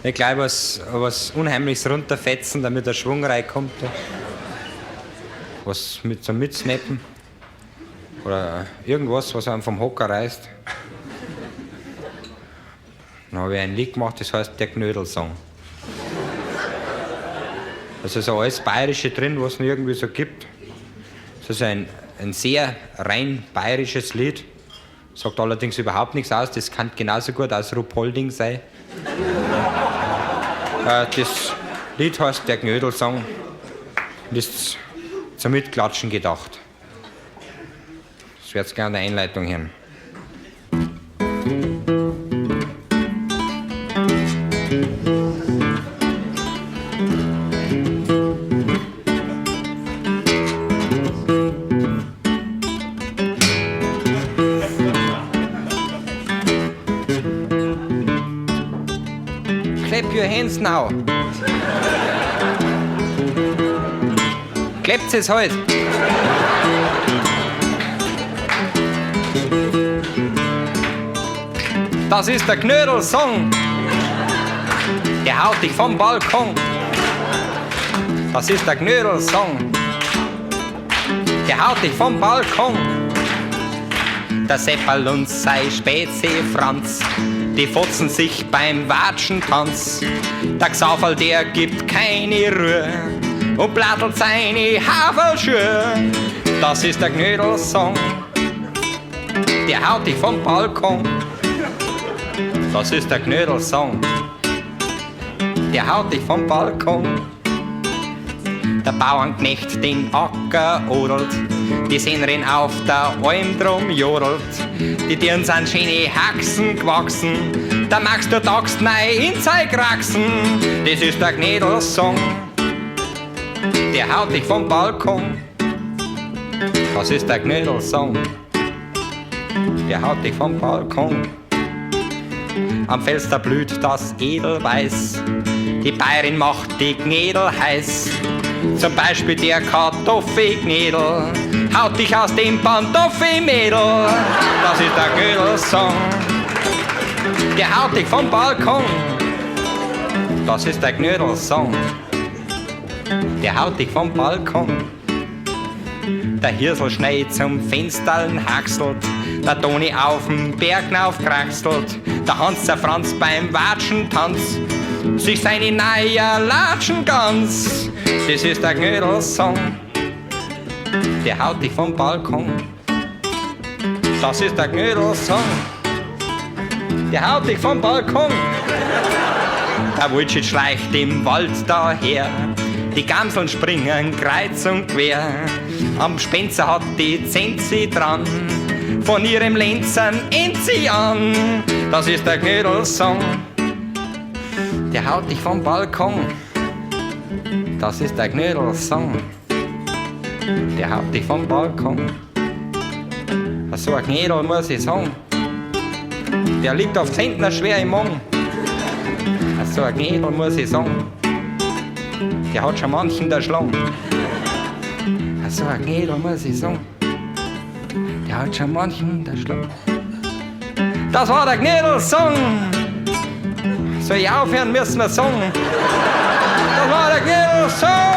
Nicht gleich was Unheimliches runterfetzen, damit der Schwung reinkommt. Was mit so Mitsnappen. Oder irgendwas, was einen vom Hocker reißt. Dann habe ich ein Lied gemacht, das heißt der Knödelsong. Also so alles Bayerische drin, was es irgendwie so gibt. Das ist ein sehr rein bayerisches Lied. Sagt allerdings überhaupt nichts aus, das kann genauso gut aus Ruppolding sein. Das Lied heißt der Knödelsong und ist zum Mitklatschen gedacht. Das wird gerne eine Einleitung hören. Clap your hands now. Klappt es halt. Das ist der Knödelsong. Der haut dich vom Balkon. Das ist der Knödelsong. Der haut dich vom Balkon. Der Seppal und sei Spezi Franz, die fotzen sich beim Watschentanz. Der Gsauferl, der gibt keine Ruhe und blattelt seine Haferschuhe. Das ist der Knödelsong. Der haut dich vom Balkon. Das ist der Knödelsong. Der haut dich vom Balkon. Der Bauernknecht den Acker odelt, die Sennerin auf der Alm drum jodelt. Die Dirn sind schöne Haxen gewachsen, da magst du Axt neu in sein Kraxen. Das ist der Knödelsong. Der haut dich vom Balkon. Das ist der Knödelsong. Der haut dich vom Balkon. Am Fenster blüht das Edelweiß, die Bayerin macht die Gnädel heiß. Zum Beispiel der Kartoffelgnädel haut dich aus dem Pantoffelmädel. Das ist der Knödelsong. Der haut dich vom Balkon. Das ist der Knödelsong. Der haut dich vom Balkon. Der Hirsel schneit zum Fensterln haxelt, der Toni auf'm Berg aufkraxelt, der Hans der Franz beim Watschentanz sich seine neue Latschen ganz. Das ist der Knödelsong. Der haut dich vom Balkon. Das ist der Knödelsong. Der haut dich vom Balkon. Der Wulschit schleicht im Wald daher, die Gamseln springen kreuz und quer. Am Spenzer hat die Zenzi dran, von ihrem Lenzen Enzi an. Das ist der Knödelsong. Der haut dich vom Balkon. Das ist der Knödelsong. Der haut dich vom Balkon. So ein Knödel muss ich sagen, der liegt auf Zentner schwer im Magen. So ein Knödel muss ich sagen, der hat schon manchen erschlagen. So ein Knödel muss ich sagen, der hat schon manchen erschlagen. Das war der Knödelsong. Soll ich aufhören, müssen wir sagen. Das war der Knödelsong.